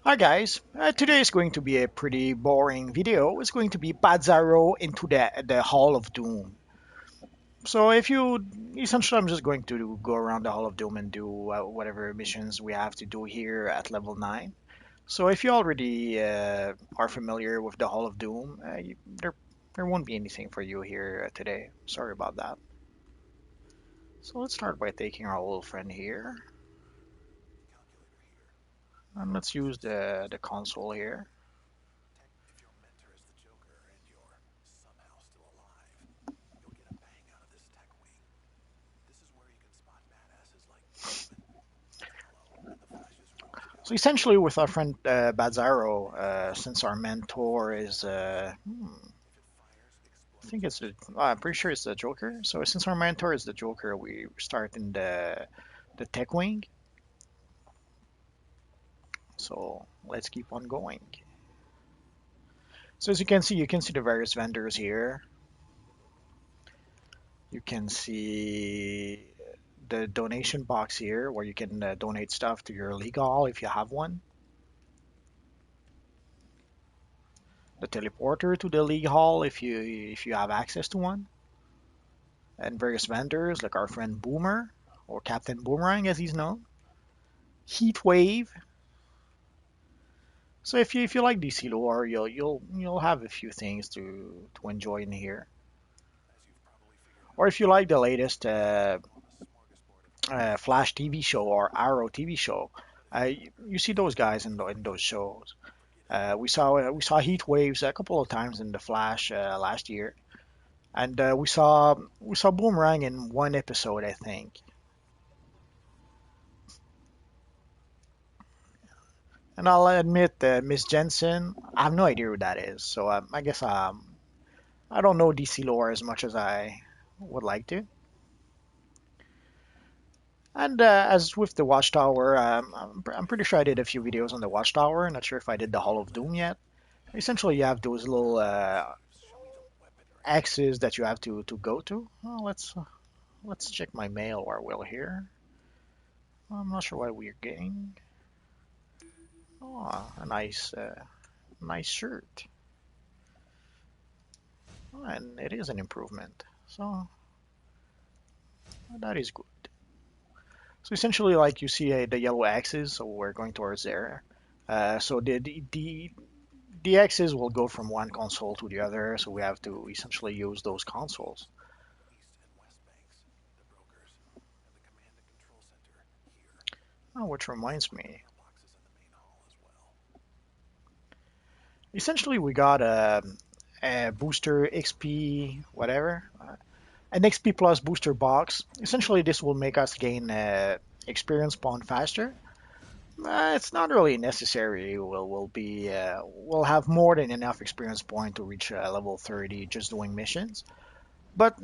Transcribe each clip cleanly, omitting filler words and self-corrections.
Hi guys, today is going to be a pretty boring video. It's going to be Batzarro into the Hall of Doom. So if you, essentially I'm just going to go around the Hall of Doom and do whatever missions we have to do here at level 9. So if you already are familiar with the Hall of Doom, there won't be anything for you here today. Sorry about that. So let's start by taking our little friend here. And let's use the console here. So essentially, with our friend Batzarro, since our mentor is, I think it's I'm pretty sure it's the Joker. So since our mentor is the Joker, we start in the tech wing. So let's keep on going. So as you can see the various vendors here. You can see the donation box here, where you can donate stuff to your league hall if you have one. The teleporter to the league hall if you have access to one. And various vendors like our friend Boomer or Captain Boomerang as he's known. Heat Wave. So if you like DCUO, you'll have a few things to enjoy in here. Or if you like the latest Flash TV show or Arrow TV show, you see those guys in those shows. We saw Heat Waves a couple of times in the Flash last year, and we saw Boomerang in one episode, I think. And I'll admit that Miss Jensen, I have no idea who that is. So I guess I don't know DC lore as much as I would like to. And as with the Watchtower, I'm pretty sure I did a few videos on the Watchtower. Not sure if I did the Hall of Doom yet. Essentially, you have those little axes that you have to go to. Well, let's check my mail while we're here. I'm not sure what we're getting. Oh, a nice shirt. Oh, and it is an improvement. So that is good. So essentially, like you see the yellow axis, so we're going towards there. So the axis will go from one console to the other, so we have to essentially use those consoles. Oh, which reminds me, essentially we got a booster XP whatever, an XP plus booster box. Essentially, this will make us gain experience point faster. It's not really necessary. We'll have more than enough experience point to reach level 30 just doing missions. But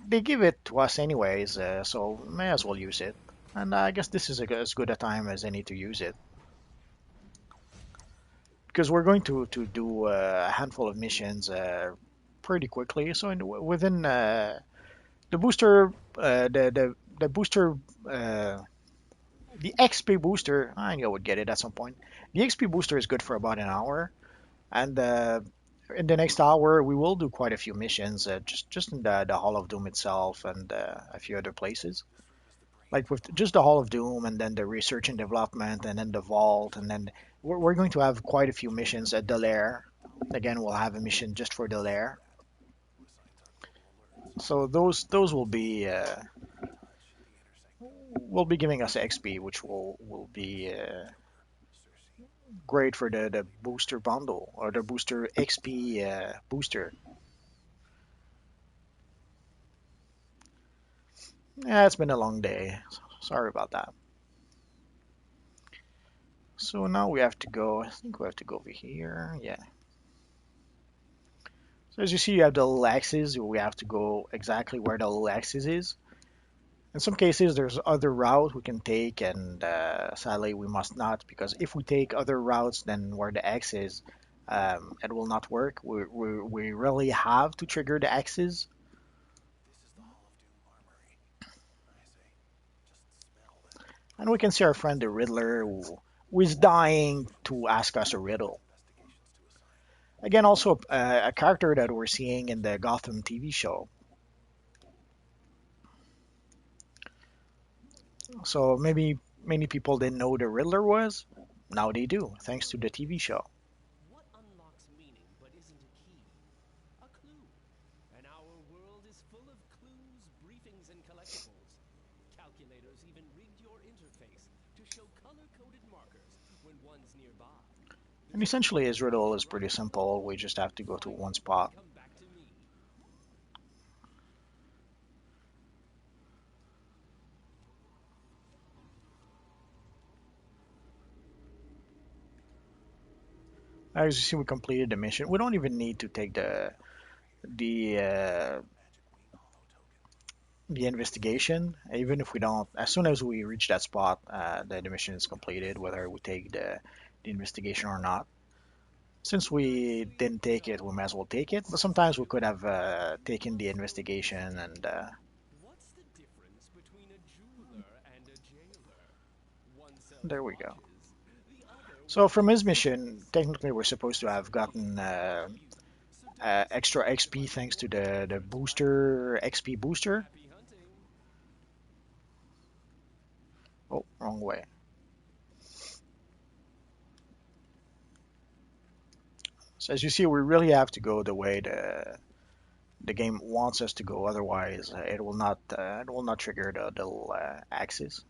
they give it to us anyways, so may as well use it. And I guess this is as good a time as any to use it because we're going to do a handful of missions pretty quickly. So within the booster, the booster. The XP booster, I knew I would get it at some point. The XP booster is good for about an hour, and in the next hour we will do quite a few missions, just in the Hall of Doom itself and a few other places. Like with just the Hall of Doom, and then the research and development, and then the vault, and then we're going to have quite a few missions at the lair. Again, we'll have a mission just for the lair. So those will be giving us XP, which will be great for the booster bundle or the booster XP booster. Yeah, it's been a long day. Sorry about that. So now we have to go. I think we have to go over here. Yeah. So as you see, you have the little axis. We have to go exactly where the little axis is. In some cases, there's other routes we can take, and sadly, we must not because if we take other routes than where the X is, it will not work. We really have to trigger the X's. And we can see our friend the Riddler, who who is dying to ask us a riddle. Again, also a character that we're seeing in the Gotham TV show. So maybe many people didn't know who the Riddler was. Now they do, thanks to the TV show. What unlocks meaning but isn't a key? A clue. And our world is full of clues, briefings, and collectibles. Calculators even rigged your interface to show color-coded markers when one's nearby. And There's a essentially, million his riddle ways is to run pretty your world. simple. We just have to go to Find one it spot. and come back to me. As you see, we completed the mission. We don't even need to take the uh, the investigation, even if we don't. As soon as we reach that spot, the mission is completed, whether we take the investigation or not. Since we didn't take it, we might as well take it. But sometimes we could have taken the investigation, and What's the difference between a jeweler and a jailer? One sells there we go. watches, the other So wears from his mission, brains. technically, we're supposed to have Some gotten rules trap you, so don't extra decide to XP fight thanks to your the favorite rival. booster XP booster. Happy hunting. Oh, wrong way. So as you see, we really have to go the way the game wants us to go. Otherwise, it will not trigger the little axis.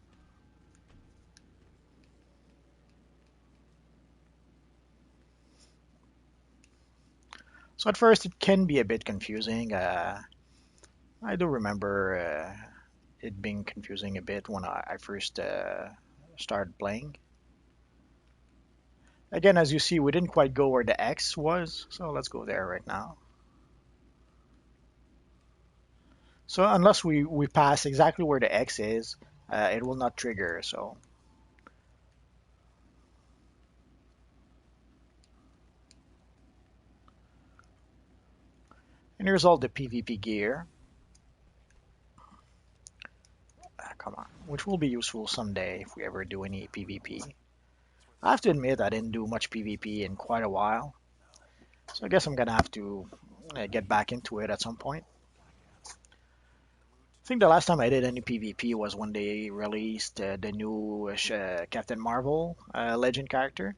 So at first, it can be a bit confusing. I do remember it being confusing a bit when I first started playing. Again, as you see, we didn't quite go where the X was, so let's go there right now. So unless we pass exactly where the X is, it will not trigger. So, and here's all the PvP gear. Come on, which will be useful someday if we ever do any PvP. I have to admit I didn't do much PvP in quite a while, so I guess I'm gonna have to get back into it at some point. I think the last time I did any PvP was when they released the new Captain Marvel Legend character,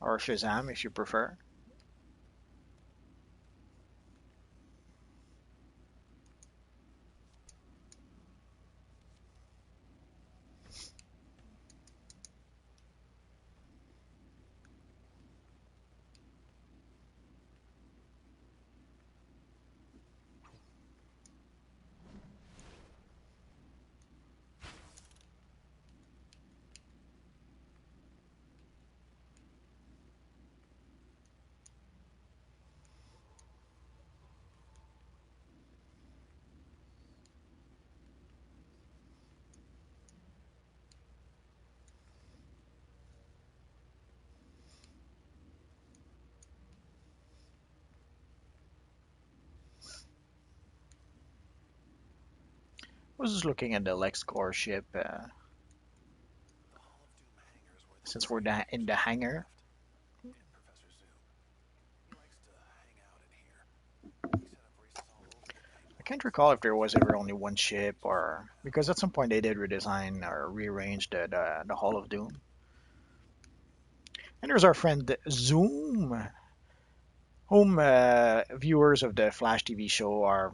or Shazam if you prefer. I was just looking at the LexCorp ship since we're in the hangar. I can't recall if there was ever only one ship or because at some point they did redesign or rearrange the Hall of Doom. And there's our friend Zoom, whom viewers of the Flash TV show are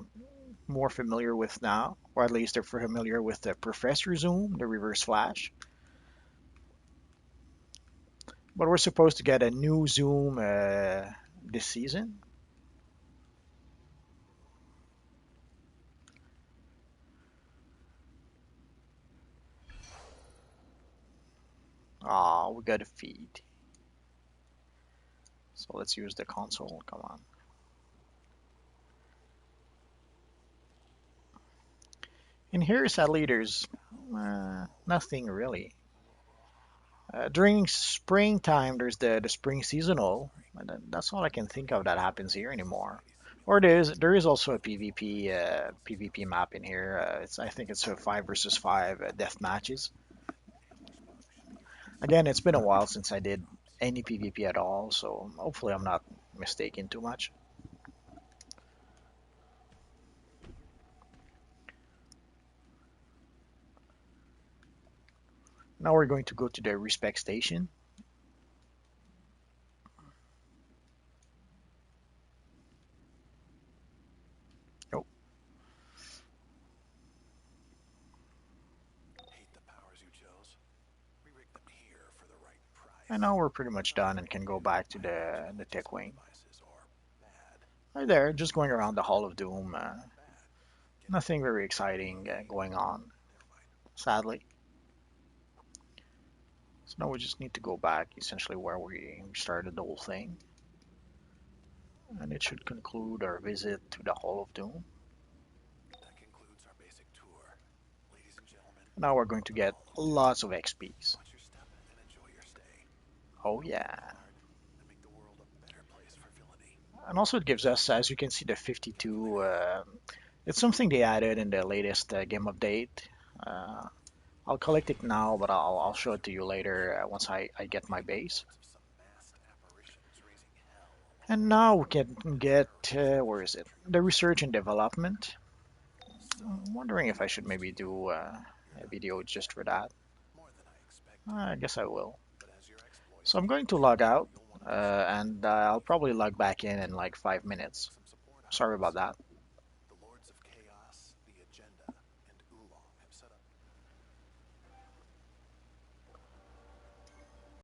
more familiar with now, or at least they're familiar with the Professor Zoom, the Reverse Flash. But we're supposed to get a new Zoom this season. Oh, we got a feed. So let's use the console. Come on. And here, sadly, there's nothing really. During springtime, there's the spring seasonal, and that's all I can think of that happens here anymore. Or there is also a PvP map in here. It's I think it's a 5 versus 5 death matches. Again, it's been a while since I did any PvP at all, so hopefully I'm not mistaken too much. Now we're going to go to the respec station. Oh, Hate the powers you chose. Re-rig them here for the right and price. now we're pretty much Not done and can everything go you need back in to my the tech anti-multi-tool wing. devices are bad. Right there, just Just going around the good. Hall of Doom. Not bad. Get it? Nothing very exciting going on, Never mind. sadly. So now we just need to go back essentially where we started the whole thing. And it should conclude our visit to the Hall of Doom. That concludes our basic tour. Ladies and gentlemen, Now we're going to the get Hall of Doom. lots of XPs. Watch your step and enjoy your stay. Oh Don't yeah. work hard and make the world a better place for villainy. And also it gives us, as you can see, the Catch you 52. later. It's something they added in the latest game update. Uh, I'll collect it now, but I'll show it to you later once I get my Getting base. reports of some masked apparitions raising hell along And the now we route. can get, Batzarro says the where is it? villains The trigger research and multiple development. So, I'm wondering if I should kudos to maybe you. do You're a not video dead just yet. for that. More than I expected. I guess I will. But as your exploits So I'm going to unfold, log out, you'll want to do some and digging. I'll probably log back in like 5 minutes. Like some support Sorry about items. that.